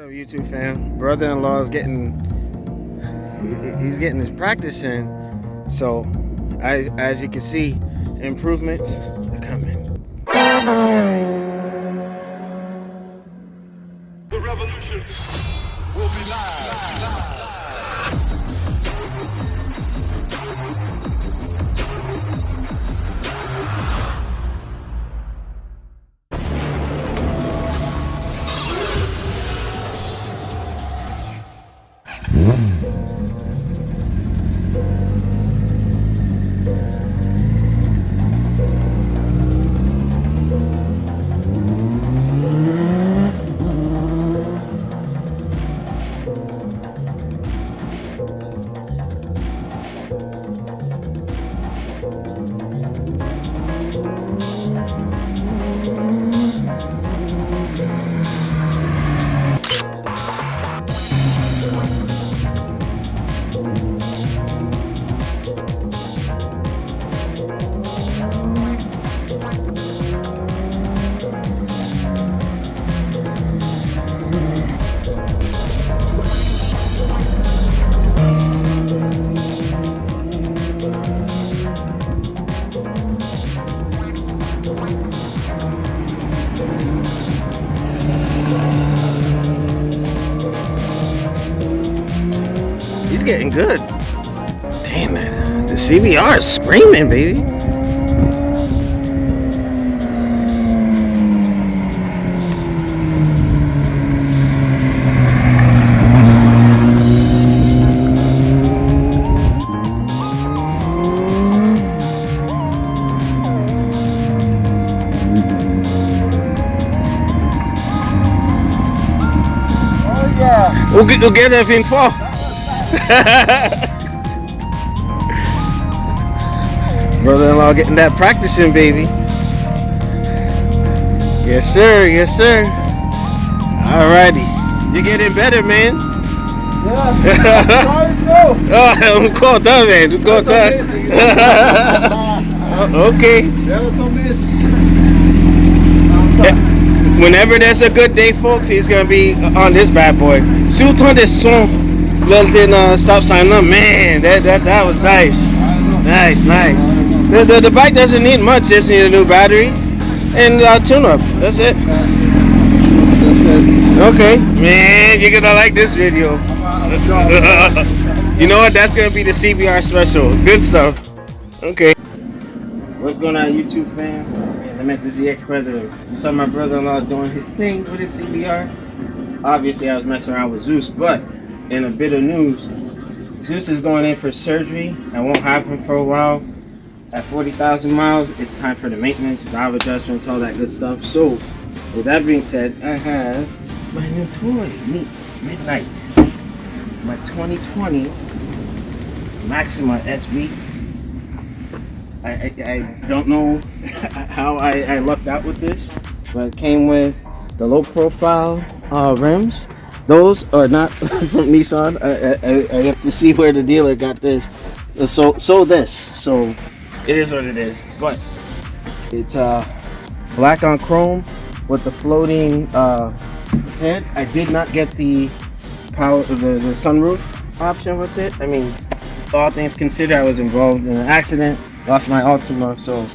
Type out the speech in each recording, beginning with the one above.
What up, YouTube fam? Brother-in-law is getting his practice in. So, as you can see, improvements are coming. The revolution will be live. He's getting good. Damn it. The CBR is screaming, baby. Oh yeah. We'll get that thing fall. Brother-in-law getting that practice in, baby. Yes sir, yes sir. Alrighty, you're getting better, man. Yeah. Oh, I'm caught up, man. I'm caught up. Okay. That was so amazing. Whenever there's a good day, folks, he's gonna be on this bad boy. Surtout des sons. Little stop sign up, man. That was nice. Nice. The bike doesn't need much. Just need a new battery and tune up. That's it. Okay, man, you're gonna like this video. You know what? That's gonna be the CBR special. Good stuff. Okay. What's going on, YouTube fam? I'm at the zx14r. You saw my brother-in-law doing his thing with his CBR. Obviously, I was messing around with Zeus, but in a bit of news, Zeus is going in for surgery. I won't have him for a while. At 40,000 miles, it's time for the maintenance, valve adjustments, all that good stuff. So, with that being said, I have my new toy, MidNight. My 2020 Maxima SV. I don't know how I lucked out with this, but it came with the low profile rims. Those are not from Nissan. I have to see where the dealer got this. So it is what it is. But it's black on chrome with the floating head. I did not get the power, the sunroof option with it. I mean, all things considered, I was involved in an accident, lost my Altima, so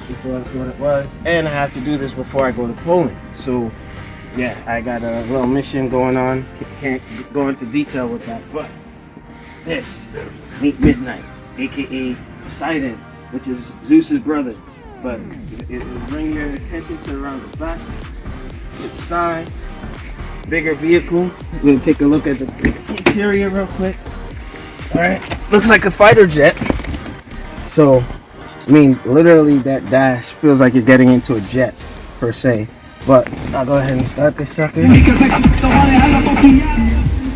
this was what it was. And I have to do this before I go to Poland. So yeah, I got a little mission going on. Can't go into detail with that, but this, meet MidNight, aka Poseidon, which is Zeus's brother. But it will bring your attention to around the back, to the side, bigger vehicle. We're gonna take a look at the interior real quick. All right, looks like a fighter jet. So, I mean, literally that dash feels like you're getting into a jet per se. But I'll go ahead and start this sucker.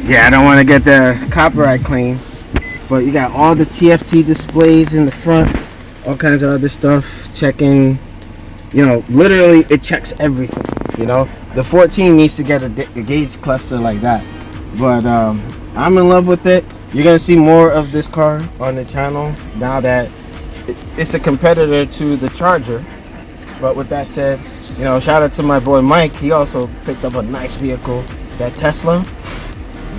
Yeah, I don't want to get the copyright claim, but you got all the TFT displays in the front, all kinds of other stuff, checking, you know, literally it checks everything, you know. The 14 needs to get a gauge cluster like that, but I'm in love with it. You're gonna see more of this car on the channel now that it's a competitor to the Charger. But with that said, you know, shout out to my boy Mike. He also picked up a nice vehicle. That Tesla,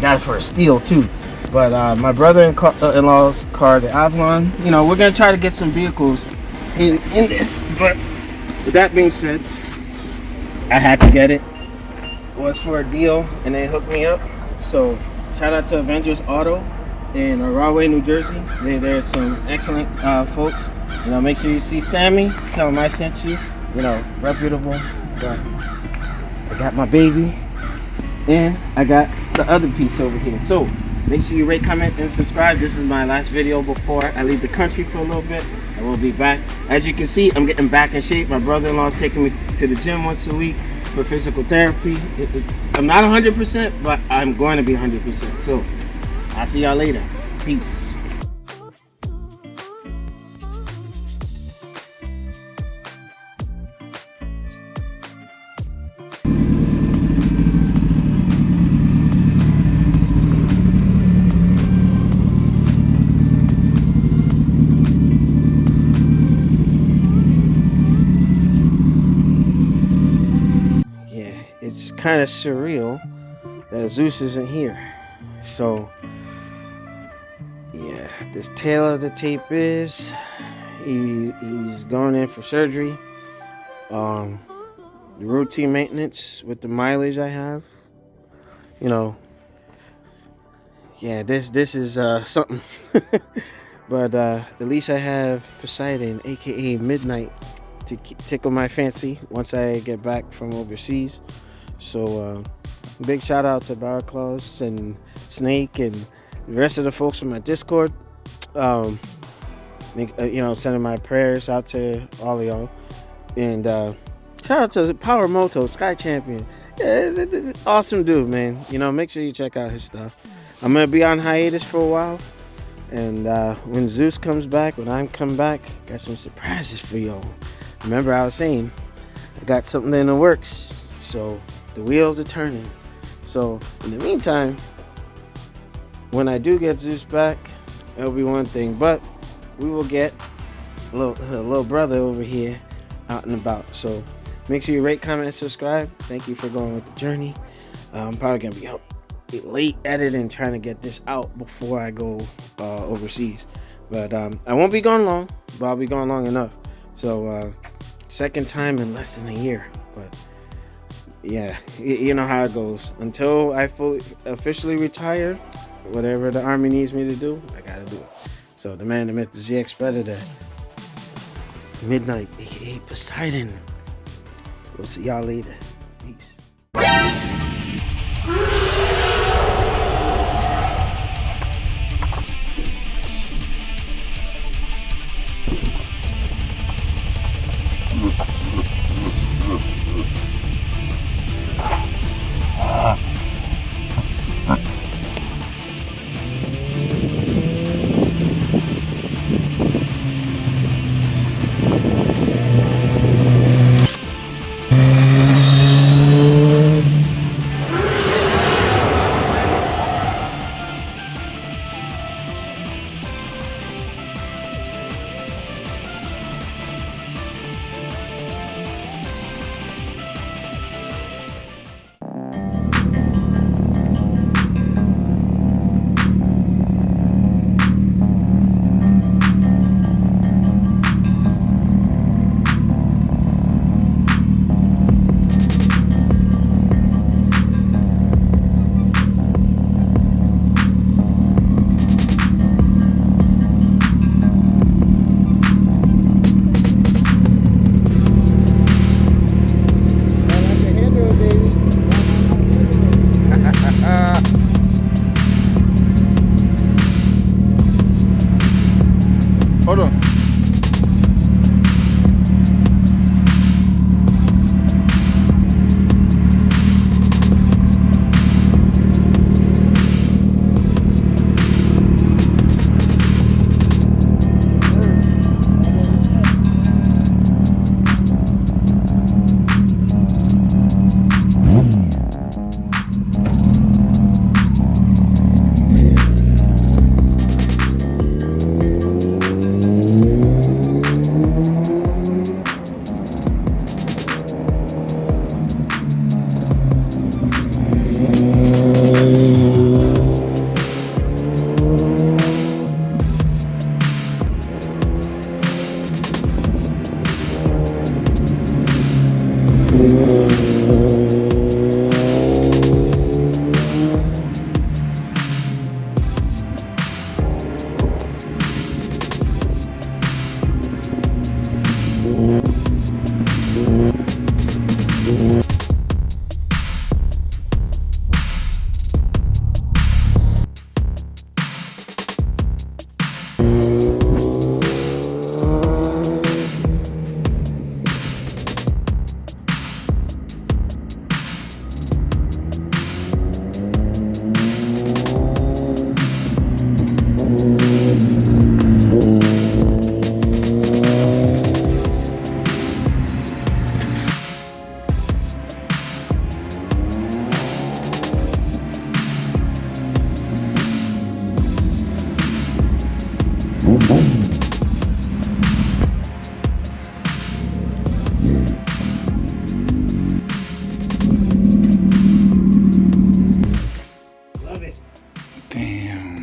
got it for a steal too. But my brother-in-law's car, the Avalon, you know, we're gonna try to get some vehicles in this. But with that being said, I had to get it. It was for a deal, and they hooked me up. So shout out to Avengers Auto in Rahway, New Jersey. They're some excellent folks. You know, make sure you see Sammy. Tell him I sent you. You know, reputable. But I got my baby, and I got the other piece over here. So make sure you rate, comment, and subscribe. This is my last video before I leave the country for a little bit. I will be back. As you can see, I'm getting back in shape. My brother-in-law is taking me to the gym once a week for physical therapy. I'm not 100%, but I'm going to be 100%. So I'll see y'all later. Peace. It's kind of surreal that Zeus isn't here. So yeah, this tail of the tape is he's going in for surgery. The routine maintenance with the mileage I have, you know, yeah, this is something. But at least I have Poseidon, aka MidNight, to tickle my fancy once I get back from overseas. So big shout out to Bar Claus and Snake and the rest of the folks from my Discord. You know, sending my prayers out to all of y'all. And shout out to Power Moto, Sky Champion. Yeah, awesome dude, man. You know, make sure you check out his stuff. I'm gonna be on hiatus for a while. And when Zeus comes back, when I come back, got some surprises for y'all. Remember I was saying I got something in the works. So the wheels are turning. So in the meantime, when I do get Zeus back, it'll be one thing. But we will get a little brother over here out and about. So make sure you rate, comment, and subscribe. Thank you for going with the journey. I'm probably gonna be up late editing, trying to get this out before I go overseas. But I won't be gone long, but I'll be gone long enough. So second time in less than a year. But yeah, you know how it goes. Until I officially retire, whatever the Army needs me to do, I gotta do it. So the man, the myth, the ZX Predator, MidNight, aka Poseidon. We'll see y'all later. Peace. Love it. Damn.